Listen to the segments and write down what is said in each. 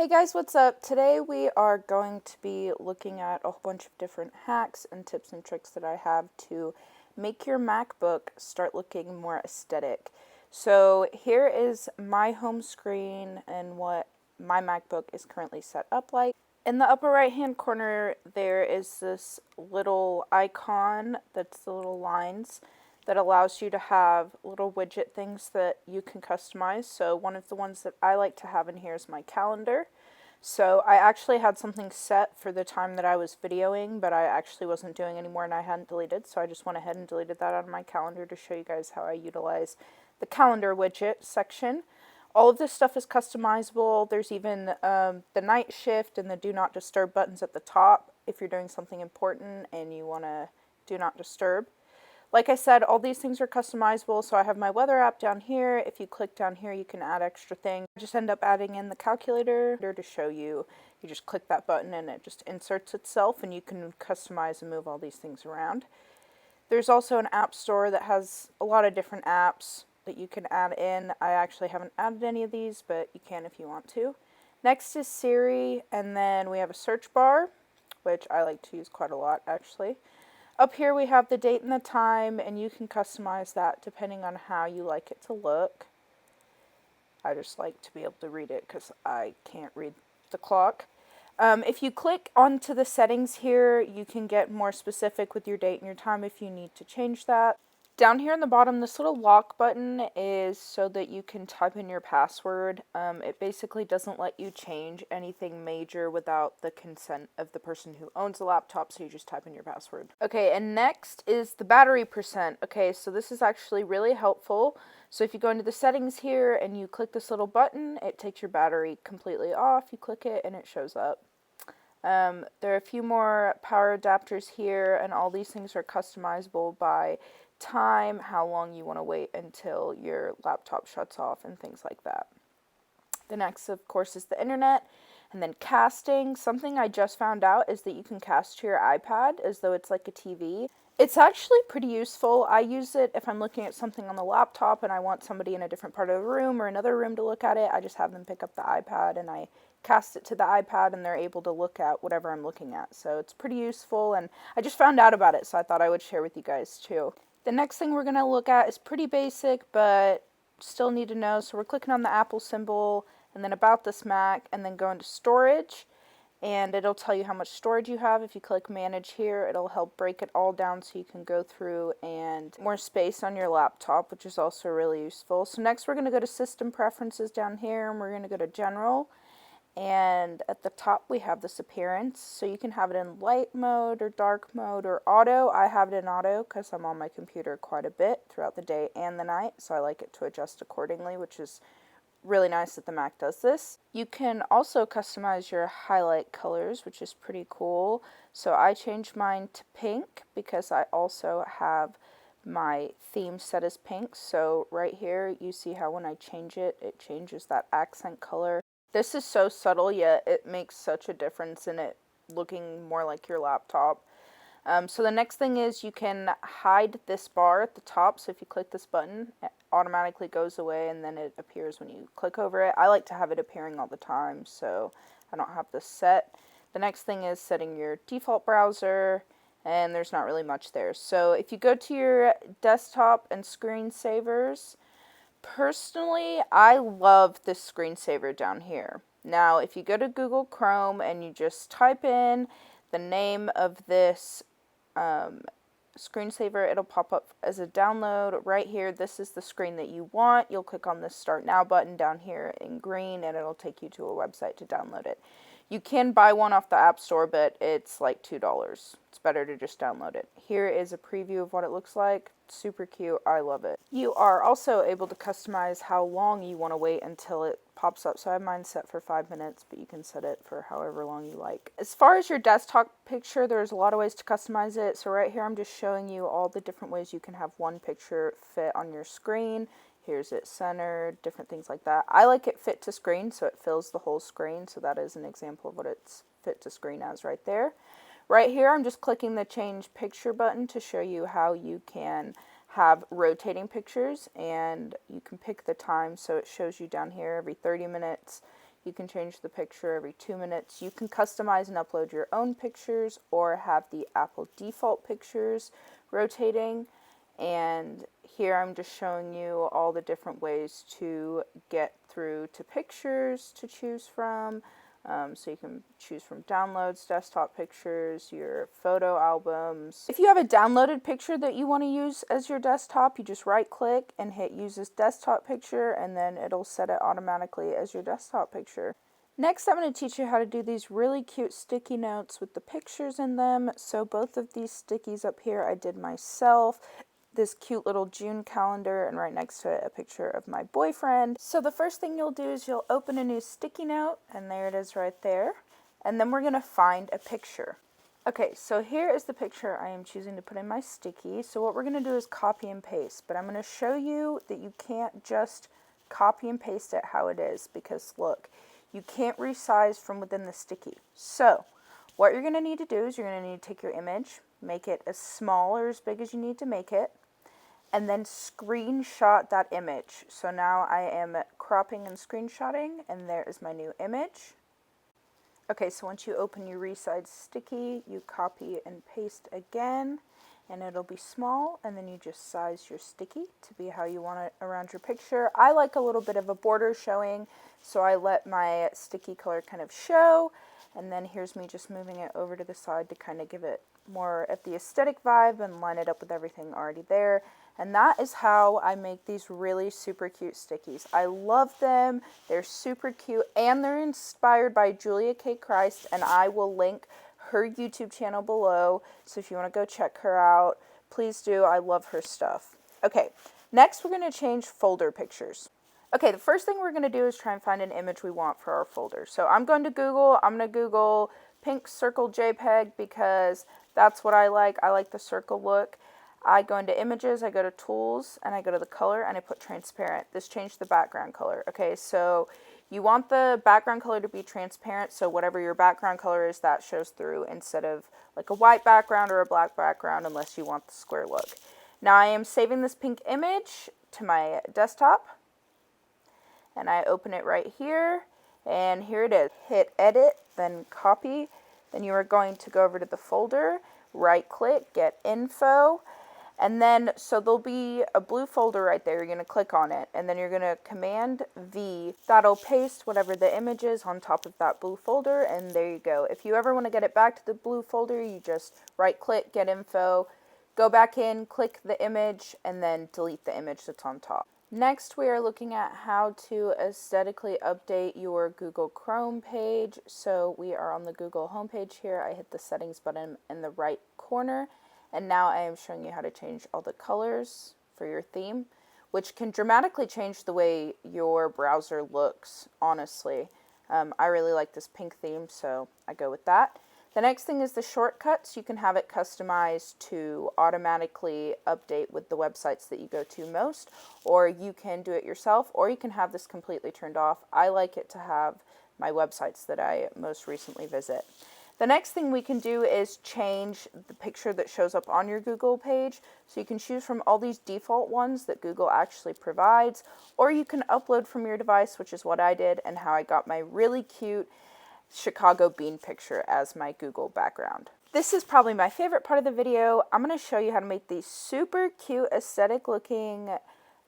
Hey guys, what's up? Today we are going to be looking at a whole bunch of different hacks and tips and tricks that I have to make your MacBook start looking more aesthetic. So here is my home screen and what my MacBook is currently set up like. In the upper right hand corner there is this little icon that's the little lines that allows you to have little widget things that you can customize. So one of the ones that I like to have in here is my calendar. So I actually had something set for the time that I was videoing, but I actually wasn't doing anymore and I hadn't deleted, so I just went ahead and deleted that out of my calendar to show you guys how I utilize the calendar widget section. All of this stuff is customizable. There's even the night shift and the do not disturb buttons at the top if you're doing something important and you want to do not disturb. Like I said, all these things are customizable, so I have my weather app down here. If you click down here, you can add extra things. I just end up adding in the calculator to show you. You just click that button and it just inserts itself, and you can customize and move all these things around. There's also an app store that has a lot of different apps that you can add in. I actually haven't added any of these, but you can if you want to. Next is Siri, and then we have a search bar, which I like to use quite a lot actually. Up here we have the date and the time, and you can customize that depending on how you like it to look. I just like to be able to read it because I can't read the clock. If you click onto the settings here, you can get more specific with your date and your time if you need to change that. Down here in the bottom, this little lock button is so that you can type in your password. It basically doesn't let you change anything major without the consent of the person who owns the laptop, so you just type in your password. Okay, and next is the battery percent. Okay, so this is actually really helpful. So if you go into the settings here and you click this little button, it takes your battery completely off. You click it and it shows up. There are a few more power adapters here, and all these things are customizable by time, how long you want to wait until your laptop shuts off, and things like that. The next, of course, is the internet, and then casting. Something I just found out is that you can cast to your iPad as though it's like a TV. It's actually pretty useful. I use it if I'm looking at something on the laptop and I want somebody in a different part of the room or another room to look at it. I just have them pick up the iPad and I cast it to the iPad and they're able to look at whatever I'm looking at. So it's pretty useful, and I just found out about it, so I thought I would share with you guys too. The next thing we're going to look at is pretty basic, but still need to know. So we're clicking on the Apple symbol and then about this Mac, and then go into storage, and it'll tell you how much storage you have. If you click manage here, it'll help break it all down so you can go through and more space on your laptop, which is also really useful. So next we're going to go to system preferences down here, and we're going to go to general. And at the top we have this appearance, so you can have it in light mode or dark mode or auto. I have it in auto because I'm on my computer quite a bit throughout the day and the night, so I like it to adjust accordingly, which is really nice that the Mac does this. You can also customize your highlight colors, which is pretty cool. So I changed mine to pink because I also have my theme set as pink. So right here you see how when I change it, it changes that accent color. This is so subtle, yet it makes such a difference in it looking more like your laptop. So the next thing is you can hide this bar at the top. So if you click this button, it automatically goes away and then it appears when you click over it. I like to have it appearing all the time, so I don't have this set. The next thing is setting your default browser, and there's not really much there. So if you go to your desktop and screensavers, personally, I love this screensaver down here. Now, if you go to Google Chrome and you just type in the name of this screensaver, it'll pop up as a download right here. This is the screen that you want. You'll click on this Start Now button down here in green, and it'll take you to a website to download it. You can buy one off the App Store, but it's like $2. It's better to just download it. Here is a preview of what it looks like. Super cute. I love it. You are also able to customize how long you want to wait until it pops up. So I have mine set for 5 minutes, but you can set it for however long you like. As far as your desktop picture, there's a lot of ways to customize it. So right here I'm just showing you all the different ways you can have one picture fit on your screen. Here's it centered, different things like that. I like it fit to screen, so it fills the whole screen. So that is an example of what it's fit to screen as right there. Right here, I'm just clicking the change picture button to show you how you can have rotating pictures, and you can pick the time. So it shows you down here every 30 minutes. You can change the picture every 2 minutes. You can customize and upload your own pictures or have the Apple default pictures rotating. And here I'm just showing you all the different ways to get through to pictures to choose from. So you can choose from downloads, desktop pictures, your photo albums. If you have a downloaded picture that you want to use as your desktop, you just right click and hit use as desktop picture, and then it'll set it automatically as your desktop picture. Next, I'm going to teach you how to do these really cute sticky notes with the pictures in them. So both of these stickies up here I did myself. This cute little June calendar, and right next to it a picture of my boyfriend. So the first thing you'll do is you'll open a new sticky note, and there it is right there. And then we're going to find a picture. Okay, so here is the picture I am choosing to put in my sticky. So what we're going to do is copy and paste, but I'm going to show you that you can't just copy and paste it how it is, because look, you can't resize from within the sticky. So what you're going to need to do is you're going to need to take your image, make it as small or as big as you need to make it, and then screenshot that image. So now I am cropping and screenshotting, and there is my new image. Okay, so once you open your resize sticky, you copy and paste again, and it'll be small, and then you just size your sticky to be how you want it around your picture. I like a little bit of a border showing, so I let my sticky color kind of show, and then here's me just moving it over to the side to kind of give it more of the aesthetic vibe and line it up with everything already there. And that is how I make these really super cute stickies. I love them. They're super cute, and they're inspired by Julia K. Christ, and I will link her YouTube channel below. So if you want to go check her out, please do. I love her stuff. Okay, next we're going to change folder pictures. Okay, the first thing we're going to do is try and find an image we want for our folder. So I'm going to Google. I'm going to Google pink circle JPEG because that's what I like. I like the circle look. I go into images, I go to tools, and I go to the color, and I put transparent. This changed the background color. Okay, so you want the background color to be transparent, so whatever your background color is, that shows through instead of like a white background or a black background, unless you want the square look. Now I am saving this pink image to my desktop, and I open it right here, and here it is. Hit edit, then copy, then you are going to go over to the folder, right click, get info, and then, so there'll be a blue folder right there. You're going to click on it, and then you're going to Command V. That'll paste whatever the image is on top of that blue folder, and there you go. If you ever want to get it back to the blue folder, you just right click, get info, go back in, click the image, and then delete the image that's on top. Next, we are looking at how to aesthetically update your Google Chrome page. So we are on the Google homepage here. I hit the settings button in the right corner. And now I am showing you how to change all the colors for your theme, which can dramatically change the way your browser looks, honestly. I really like this pink theme, so I go with that. The next thing is the shortcuts. You can have it customized to automatically update with the websites that you go to most, or you can do it yourself, or you can have this completely turned off. I like it to have my websites that I most recently visit. The next thing we can do is change the picture that shows up on your Google page. So you can choose from all these default ones that Google actually provides, or you can upload from your device, which is what I did and how I got my really cute Chicago bean picture as my Google background. This is probably my favorite part of the video. I'm going to show you how to make these super cute aesthetic looking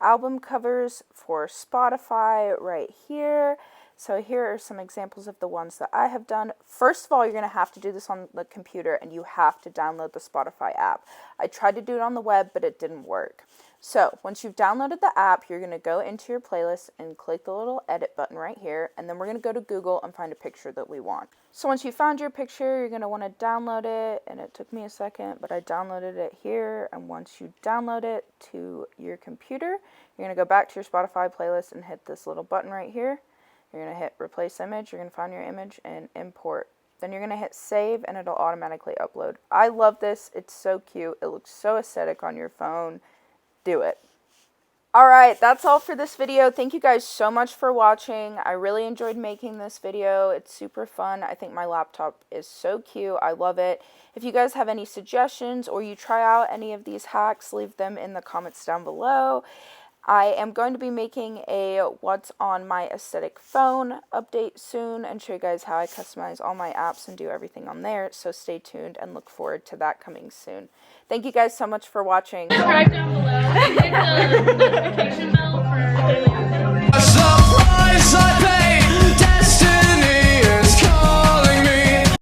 album covers for Spotify right here. So here are some examples of the ones that I have done. First of all, you're going to have to do this on the computer, and you have to download the Spotify app. I tried to do it on the web, but it didn't work. So once you've downloaded the app, you're going to go into your playlist and click the little edit button right here, and then we're going to go to Google and find a picture that we want. So once you found your picture, you're going to want to download it, and it took me a second, but I downloaded it here. And once you download it to your computer, you're going to go back to your Spotify playlist and hit this little button right here. You're going to hit replace image, you're going to find your image and import. Then you're going to hit save, and it'll automatically upload. I love this. It's so cute. It looks so aesthetic on your phone. Do it. Alright, that's all for this video. Thank you guys so much for watching. I really enjoyed making this video. It's super fun. I think my laptop is so cute. I love it. If you guys have any suggestions or you try out any of these hacks, leave them in the comments down below. I am going to be making a what's on my aesthetic phone update soon and show you guys how I customize all my apps and do everything on there. So stay tuned and look forward to that coming soon. Thank you guys so much for watching. Subscribe down below and hit the notification bell for